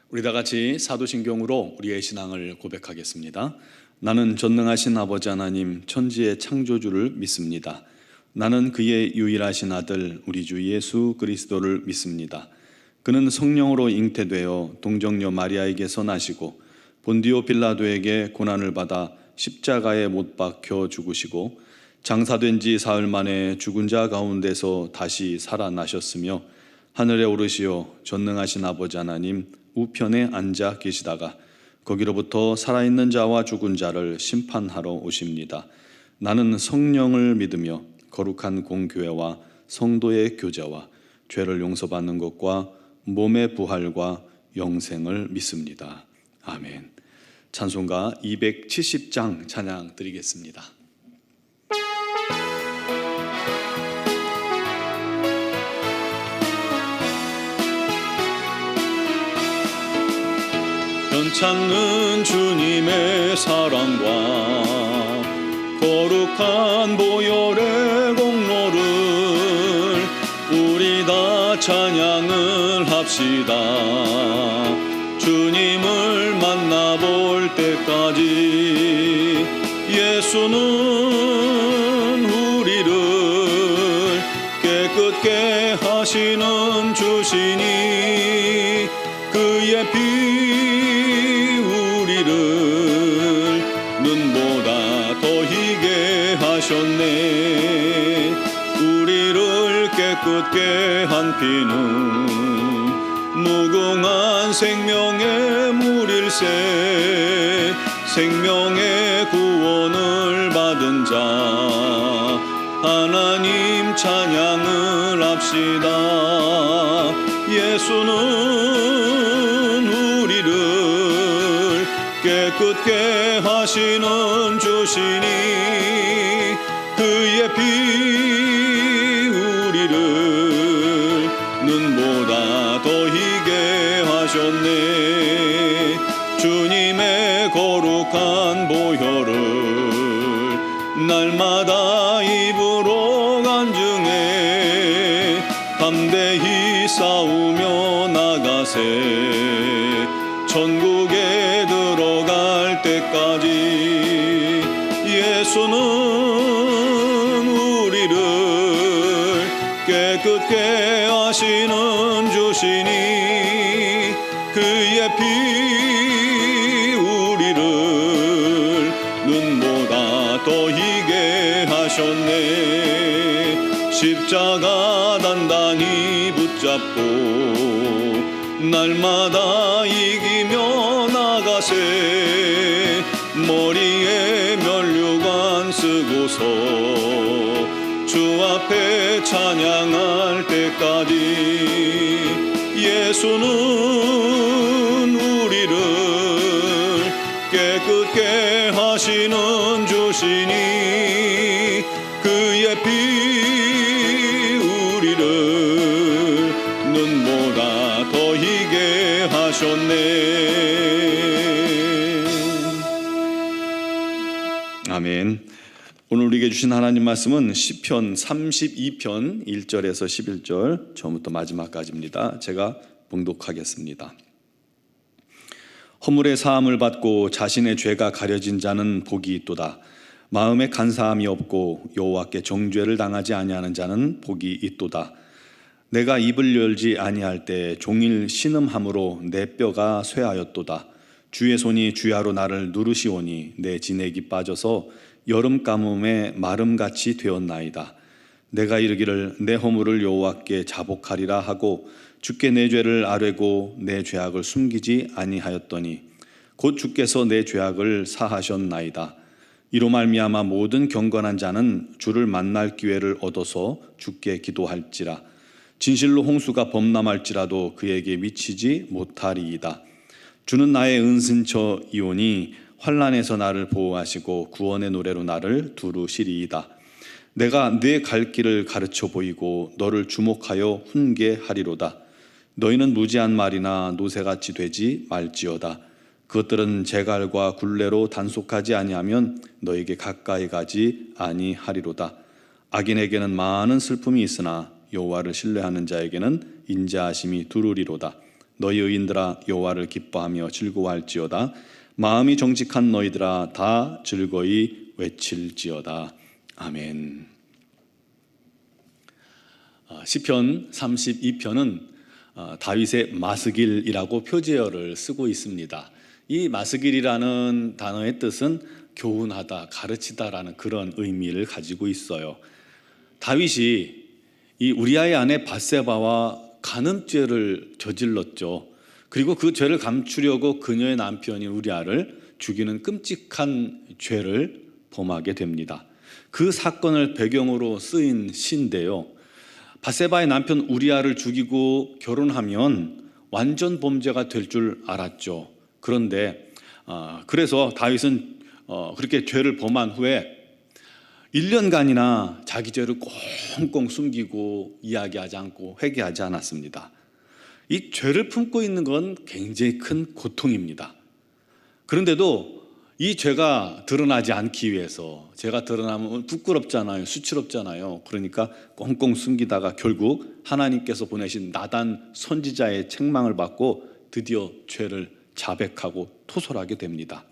우리 다 같이 사도신경으로 우리의 신앙을 고백하겠습니다. 나는 전능하신 아버지 하나님 천지의 창조주를 믿습니다. 나는 그의 유일하신 아들 우리 주 예수 그리스도를 믿습니다. 그는 성령으로 잉태되어 동정녀 마리아에게서 나시고 본디오 빌라도에게 고난을 받아 십자가에 못 박혀 죽으시고 장사된 지 사흘 만에 죽은 자 가운데서 다시 살아나셨으며 하늘에 오르시어 전능하신 아버지 하나님 우편에 앉아 계시다가 거기로부터 살아있는 자와 죽은 자를 심판하러 오십니다. 나는 성령을 믿으며 거룩한 공교회와 성도의 교제와 죄를 용서받는 것과 몸의 부활과 영생을 믿습니다. 아멘. 찬송가 270장 찬양 드리겠습니다. 변찮는 주님의 사랑과 거룩한 보혈의 공로를 우리 다 찬양을 합시다. 주님을 만나볼 때까지 예수는 우리를 깨끗게 하시는 주시니 그의 피 우리를 눈보다 더 희게 하셨네. 우리를 깨끗게 한 피는 무궁한 생명의 물일세. 생명의 구원을 받은 자 하나님 찬양을 합시다. 예수는 우리를 깨끗게 하시는 주시니 그의 피 우리를 눈보다 더 희게 하셨네. 주님의 거룩한 보혈을 날마다 입으로 간증해 담대히 싸우며 나가세. 천국에 들어갈 때까지 예수는 우리를 깨끗게 하시는 주시니 그의 피 우리를 눈보다 더 희게 하셨네. 십자가 단단히 붙잡고 날마다 이기며 나가세. 머리에 면류관 쓰고서 주 앞에 찬양할 때까지 예수는 우리를 깨끗게 하시는 주시니 그의 피 우리를 눈보다 더 희게 하셨네. 아멘. 오늘 우리에게 주신 하나님 말씀은 시편 32편 1절에서 11절 처음부터 마지막까지입니다. 제가 봉독하겠습니다. 허물의 사함을 받고 자신의 죄가 가려진 자는 복이 있도다. 마음에 간사함이 없고 여호와께 정죄를 당하지 아니하는 자는 복이 있도다. 내가 입을 열지 아니할 때 종일 신음함으로 내 뼈가 쇠하였도다. 주의 손이 주야로 나를 누르시오니 내 진액이 빠져서 여름 가뭄에 마름같이 되었나이다. 내가 이르기를 내 허물을 여호와께 자복하리라 하고 주께 내 죄를 아뢰고 내 죄악을 숨기지 아니하였더니 곧 주께서 내 죄악을 사하셨나이다. 이로 말미암아 모든 경건한 자는 주를 만날 기회를 얻어서 주께 기도할지라. 진실로 홍수가 범람할지라도 그에게 미치지 못하리이다. 주는 나의 은신처이오니 환난에서 나를 보호하시고 구원의 노래로 나를 두루시리이다. 내가 네 갈 길을 가르쳐 보이고 너를 주목하여 훈계하리로다. 너희는 무지한 말이나 노새같이 되지 말지어다. 그것들은 재갈과 굴레로 단속하지 아니하면 너에게 가까이 가지 아니하리로다. 악인에게는 많은 슬픔이 있으나 여호와를 신뢰하는 자에게는 인자하심이 두루리로다. 너희 의인들아 여호와를 기뻐하며 즐거워할지어다. 마음이 정직한 너희들아 다 즐거이 외칠지어다. 아멘. 시편 32편은 다윗의 마스길이라고 표제어를 쓰고 있습니다. 이 마스길이라는 단어의 뜻은 교훈하다, 가르치다라는 그런 의미를 가지고 있어요. 다윗이 이 우리아의 아내 밧세바와 간음죄를 저질렀죠. 그리고 그 죄를 감추려고 그녀의 남편인 우리아를 죽이는 끔찍한 죄를 범하게 됩니다. 그 사건을 배경으로 쓰인 시인데요. 밧세바의 남편 우리아를 죽이고 결혼하면 완전 범죄가 될 줄 알았죠. 그런데 그래서 다윗은 그렇게 죄를 범한 후에 1년간이나 자기 죄를 꽁꽁 숨기고 이야기하지 않고 회개하지 않았습니다. 이 죄를 품고 있는 건 굉장히 큰 고통입니다. 그런데도 이 죄가 드러나지 않기 위해서, 죄가 드러나면 부끄럽잖아요, 수치롭잖아요. 그러니까 꽁꽁 숨기다가 결국 하나님께서 보내신 나단 선지자의 책망을 받고 드디어 죄를 자백하고 토설하게 됩니다.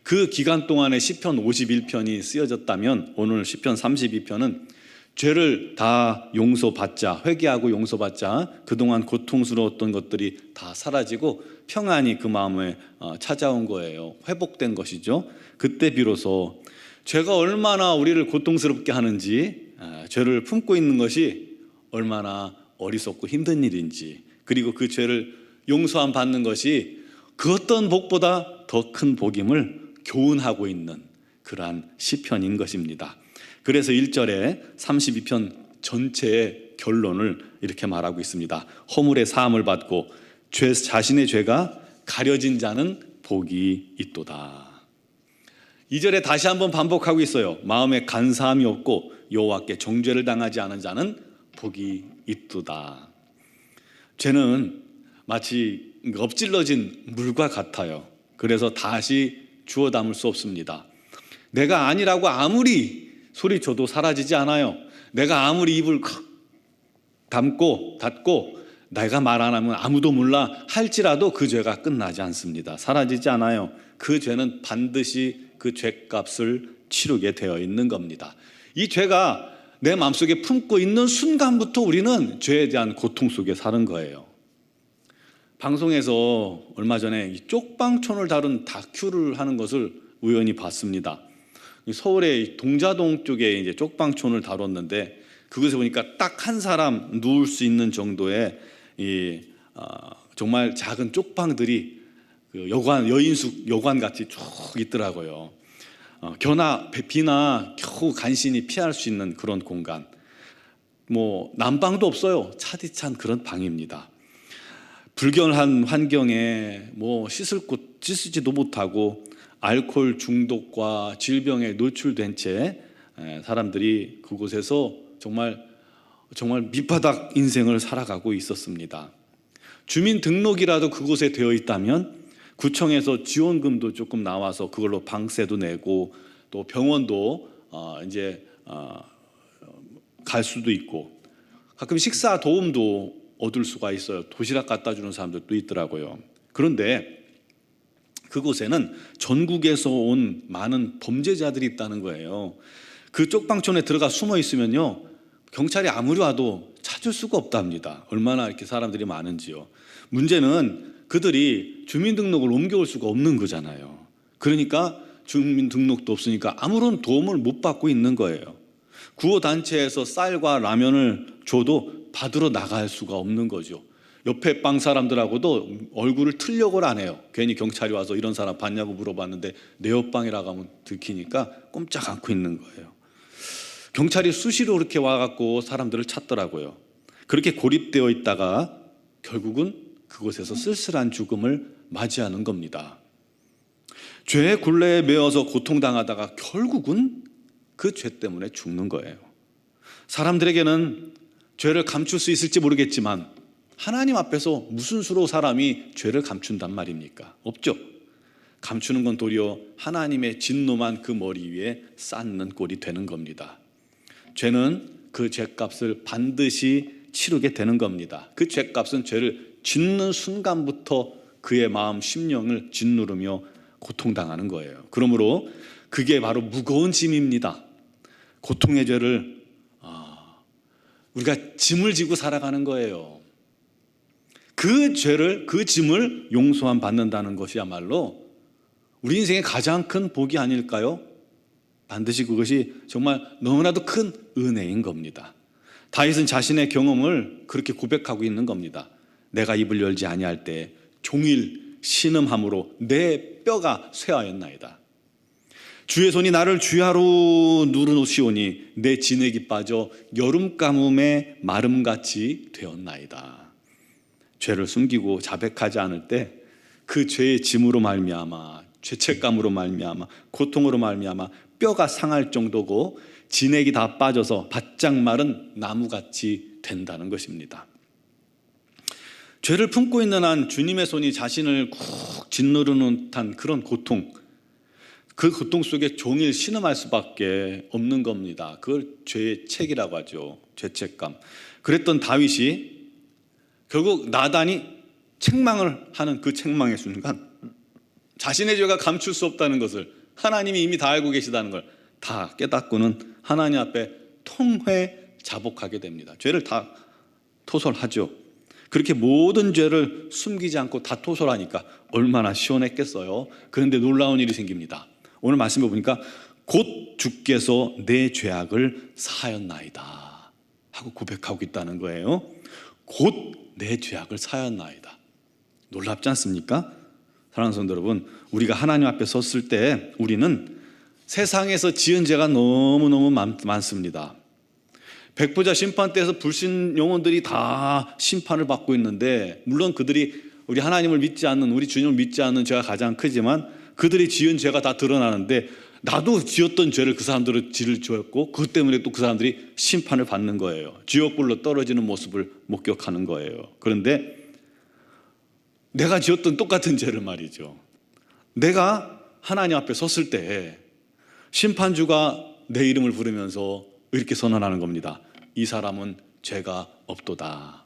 그 기간 동안에 시편 51편이 쓰여졌다면 오늘 시편 32편은 죄를 다 용서받자, 회개하고 용서받자 그동안 고통스러웠던 것들이 다 사라지고 평안이 그 마음에 찾아온 거예요. 회복된 것이죠. 그때 비로소 죄가 얼마나 우리를 고통스럽게 하는지, 죄를 품고 있는 것이 얼마나 어리석고 힘든 일인지, 그리고 그 죄를 용서함 받는 것이 그 어떤 복보다 더 큰 복임을 교훈하고 있는 그러한 시편인 것입니다. 그래서 1절에 32편 전체의 결론을 이렇게 말하고 있습니다. 허물의 사함을 받고 자신의 죄가 가려진 자는 복이 있도다. 2절에 다시 한번 반복하고 있어요. 마음에 간사함이 없고 여호와께 정죄를 당하지 않은 자는 복이 있도다. 죄는 마치 엎질러진 물과 같아요. 그래서 다시 주워 담을 수 없습니다. 내가 아니라고 아무리 소리쳐도 사라지지 않아요. 내가 아무리 입을 닫고 내가 말 안 하면 아무도 몰라 할지라도 그 죄가 끝나지 않습니다. 사라지지 않아요. 그 죄는 반드시 그 죄값을 치르게 되어 있는 겁니다. 이 죄가 내 마음속에 품고 있는 순간부터 우리는 죄에 대한 고통 속에 사는 거예요. 방송에서 얼마 전에 이 쪽방촌을 다룬 다큐를 하는 것을 우연히 봤습니다. 서울의 동자동 쪽에 이제 쪽방촌을 다뤘는데 그곳에 보니까 딱 한 사람 누울 수 있는 정도의 정말 작은 쪽방들이 그 여인숙 여관 같이 쭉 있더라고요. 비나 겨우 간신히 피할 수 있는 그런 공간. 난방도 없어요. 차디찬 그런 방입니다. 불결한 환경에 씻지도 못하고 알코올 중독과 질병에 노출된 채 사람들이 그곳에서 정말 밑바닥 인생을 살아가고 있었습니다. 주민등록이라도 그곳에 되어 있다면 구청에서 지원금도 조금 나와서 그걸로 방세도 내고 또 병원도 갈 수도 있고 가끔 식사 도움도 얻을 수가 있어요. 도시락 갖다 주는 사람들도 있더라고요. 그런데 그곳에는 전국에서 온 많은 범죄자들이 있다는 거예요. 그 쪽방촌에 들어가 숨어 있으면요, 경찰이 아무리 와도 찾을 수가 없답니다. 얼마나 이렇게 사람들이 많은지요. 문제는 그들이 주민등록을 옮겨올 수가 없는 거잖아요. 그러니까 주민등록도 없으니까 아무런 도움을 못 받고 있는 거예요. 구호단체에서 쌀과 라면을 줘도 받으러 나갈 수가 없는 거죠. 옆에 빵 사람들하고도 얼굴을 틀려고 안 해요. 괜히 경찰이 와서 이런 사람 봤냐고 물어봤는데 내 옆방이라고 하면 들키니까 꼼짝 않고 있는 거예요. 경찰이 수시로 그렇게 와갖고 사람들을 찾더라고요. 그렇게 고립되어 있다가 결국은 그곳에서 쓸쓸한 죽음을 맞이하는 겁니다. 죄의 굴레에 매어서 고통당하다가 결국은 그 죄 때문에 죽는 거예요. 사람들에게는 죄를 감출 수 있을지 모르겠지만 하나님 앞에서 무슨 수로 사람이 죄를 감춘단 말입니까? 없죠. 감추는 건 도리어 하나님의 진노만 그 머리 위에 쌓는 꼴이 되는 겁니다. 죄는 그 죄값을 반드시 치르게 되는 겁니다. 그 죄값은 죄를 짓는 순간부터 그의 마음 심령을 짓누르며 고통당하는 거예요. 그러므로 그게 바로 무거운 짐입니다. 고통의 죄를 우리가 짐을 지고 살아가는 거예요. 그 죄를, 그 짐을 용서함 받는다는 것이야말로 우리 인생의 가장 큰 복이 아닐까요? 반드시 그것이 정말 너무나도 큰 은혜인 겁니다. 다윗은 자신의 경험을 그렇게 고백하고 있는 겁니다. 내가 입을 열지 아니할 때 종일 신음함으로 내 뼈가 쇠하였나이다. 주의 손이 나를 주야로 누르시오니 내 진액이 빠져 여름 가뭄에 마름같이 되었나이다. 죄를 숨기고 자백하지 않을 때 그 죄의 짐으로 말미암아, 죄책감으로 말미암아, 고통으로 말미암아 뼈가 상할 정도고 진액이 다 빠져서 바짝 마른 나무같이 된다는 것입니다. 죄를 품고 있는 한 주님의 손이 자신을 쿡 짓누르는 듯한 그런 고통, 그 고통 속에 종일 신음할 수밖에 없는 겁니다. 그걸 죄의 책이라고 하죠. 죄책감. 그랬던 다윗이 결국 나단이 책망을 하는 그 책망의 순간 자신의 죄가 감출 수 없다는 것을 하나님이 이미 다 알고 계시다는 걸 다 깨닫고는 하나님 앞에 통회자복하게 됩니다. 죄를 다 토설하죠. 그렇게 모든 죄를 숨기지 않고 다 토설하니까 얼마나 시원했겠어요. 그런데 놀라운 일이 생깁니다. 오늘 말씀을 보니까 곧 주께서 내 죄악을 사하였나이다 하고 고백하고 있다는 거예요. 곧 내 죄악을 사하였나이다. 놀랍지 않습니까? 사랑하는 성도 여러분, 우리가 하나님 앞에 섰을 때 우리는 세상에서 지은 죄가 너무너무 많습니다. 백보자 심판대에서 불신 영혼들이 다 심판을 받고 있는데, 물론 그들이 우리 하나님을 믿지 않는, 우리 주님을 믿지 않는 죄가 가장 크지만 그들이 지은 죄가 다 드러나는데 나도 지었던 죄를 그 사람들은 지었고 그것 때문에 또 그 사람들이 심판을 받는 거예요. 지옥불로 떨어지는 모습을 목격하는 거예요. 그런데 내가 지었던 똑같은 죄를 말이죠, 내가 하나님 앞에 섰을 때 심판주가 내 이름을 부르면서 이렇게 선언하는 겁니다. 이 사람은 죄가 없도다.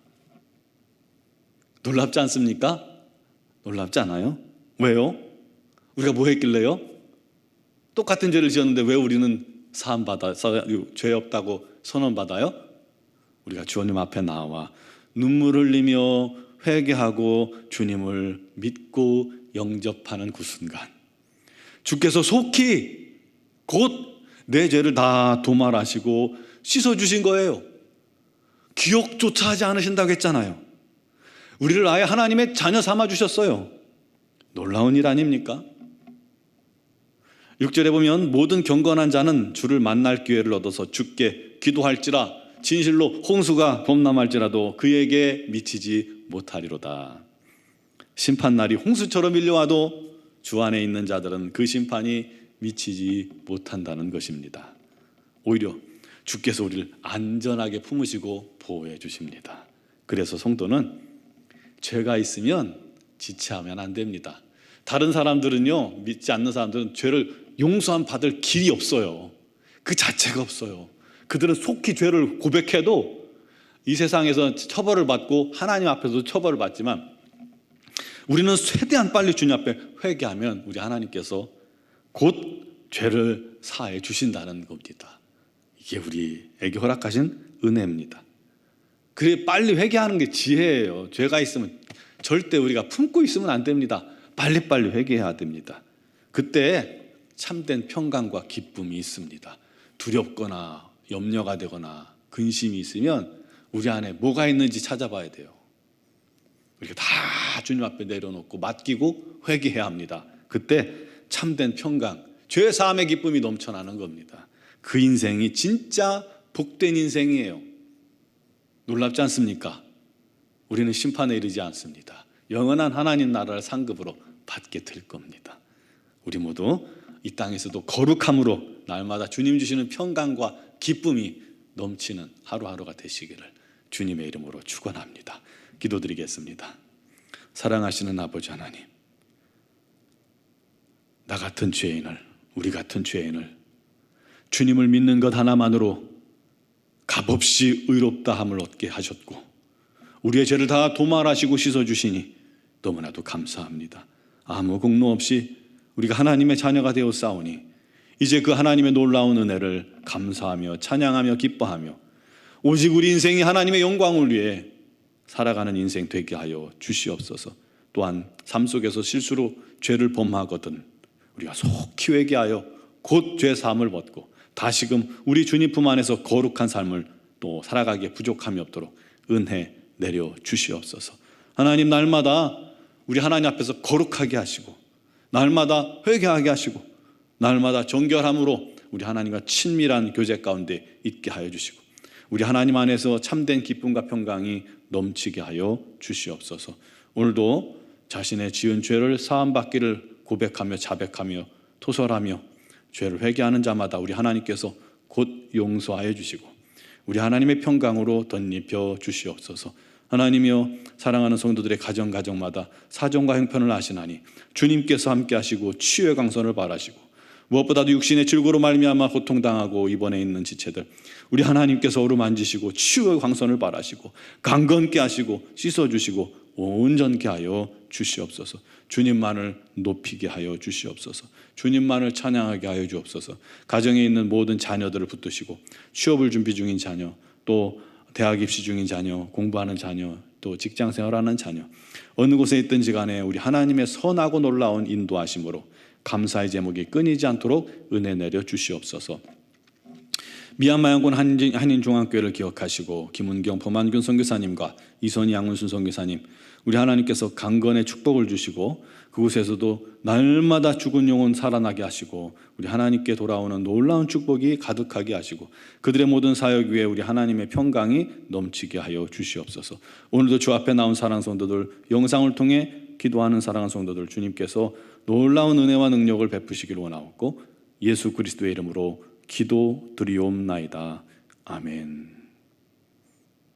놀랍지 않습니까? 놀랍지 않아요? 왜요? 우리가 뭐 했길래요? 똑같은 죄를 지었는데 왜 우리는 죄 없다고 선언받아요? 우리가 주님 앞에 나와 눈물 흘리며 회개하고 주님을 믿고 영접하는 그 순간 주께서 속히 곧 내 죄를 다 도말하시고 씻어주신 거예요. 기억조차 하지 않으신다고 했잖아요. 우리를 아예 하나님의 자녀 삼아주셨어요. 놀라운 일 아닙니까? 6절에 보면 모든 경건한 자는 주를 만날 기회를 얻어서 주께 기도할지라 진실로 홍수가 범람할지라도 그에게 미치지 못하리로다. 심판날이 홍수처럼 밀려와도 주 안에 있는 자들은 그 심판이 미치지 못한다는 것입니다. 오히려 주께서 우리를 안전하게 품으시고 보호해 주십니다. 그래서 성도는 죄가 있으면 지체하면 안 됩니다. 다른 사람들은요, 믿지 않는 사람들은 죄를 용서함 받을 길이 없어요. 그 자체가 없어요. 그들은 속히 죄를 고백해도 이 세상에서 처벌을 받고 하나님 앞에서도 처벌을 받지만 우리는 최대한 빨리 주님 앞에 회개하면 우리 하나님께서 곧 죄를 사해 주신다는 겁니다. 이게 우리에게 허락하신 은혜입니다. 그래, 빨리 회개하는 게 지혜예요. 죄가 있으면 절대 우리가 품고 있으면 안 됩니다. 빨리빨리 회개해야 됩니다. 그때 참된 평강과 기쁨이 있습니다. 두렵거나 염려가 되거나 근심이 있으면 우리 안에 뭐가 있는지 찾아봐야 돼요. 우리가 다 주님 앞에 내려놓고 맡기고 회개해야 합니다. 그때 참된 평강, 죄 사함의 기쁨이 넘쳐나는 겁니다. 그 인생이 진짜 복된 인생이에요. 놀랍지 않습니까? 우리는 심판에 이르지 않습니다. 영원한 하나님 나라를 상급으로 받게 될 겁니다. 우리 모두 이 땅에서도 거룩함으로 날마다 주님 주시는 평강과 기쁨이 넘치는 하루하루가 되시기를 주님의 이름으로 축원합니다. 기도드리겠습니다. 사랑하시는 아버지 하나님, 나 같은 죄인을, 우리 같은 죄인을 주님을 믿는 것 하나만으로 값없이 의롭다함을 얻게 하셨고 우리의 죄를 다 도말하시고 씻어주시니 너무나도 감사합니다. 아무 공로 없이 우리가 하나님의 자녀가 되어 싸우니 이제 그 하나님의 놀라운 은혜를 감사하며 찬양하며 기뻐하며 오직 우리 인생이 하나님의 영광을 위해 살아가는 인생 되게 하여 주시옵소서. 또한 삶 속에서 실수로 죄를 범하거든 우리가 속히 회개하여 곧 죄 사함을 받고 다시금 우리 주님 품 안에서 거룩한 삶을 또 살아가기에 부족함이 없도록 은혜 내려 주시옵소서. 하나님, 날마다 우리 하나님 앞에서 거룩하게 하시고 날마다 회개하게 하시고 날마다 정결함으로 우리 하나님과 친밀한 교제 가운데 있게 하여 주시고 우리 하나님 안에서 참된 기쁨과 평강이 넘치게 하여 주시옵소서. 오늘도 자신의 지은 죄를 사함받기를 고백하며 자백하며 토설하며 죄를 회개하는 자마다 우리 하나님께서 곧 용서하여 주시고 우리 하나님의 평강으로 덧입혀 주시옵소서. 하나님이여, 사랑하는 성도들의 가정마다 사정과 형편을 아시나니 주님께서 함께 하시고 치유의 강선을 바라시고 무엇보다도 육신의 질고로 말미암아 고통당하고 입원해 있는 지체들 우리 하나님께서 어루만지시고 치유의 강선을 바라시고 강건케 하시고 씻어주시고 온전케 하여 주시옵소서. 주님만을 높이게 하여 주시옵소서. 주님만을 찬양하게 하여 주옵소서. 가정에 있는 모든 자녀들을 붙드시고 취업을 준비 중인 자녀, 또 대학 입시 중인 자녀, 공부하는 자녀, 또 직장 생활하는 자녀, 어느 곳에 있든지 간에 우리 하나님의 선하고 놀라운 인도하심으로 감사의 제목이 끊이지 않도록 은혜 내려 주시옵소서. 미얀마 양곤 한인중앙교회를 기억하시고 김은경 범한균 선교사님과 이선희 양문순 선교사님, 우리 하나님께서 강건의 축복을 주시고 그곳에서도 날마다 죽은 영혼 살아나게 하시고 우리 하나님께 돌아오는 놀라운 축복이 가득하게 하시고 그들의 모든 사역 위에 우리 하나님의 평강이 넘치게 하여 주시옵소서. 오늘도 주 앞에 나온 사랑하는 성도들, 영상을 통해 기도하는 사랑하는 성도들, 주님께서 놀라운 은혜와 능력을 베푸시기를 원하옵고 예수 그리스도의 이름으로 기도드리옵나이다. 아멘.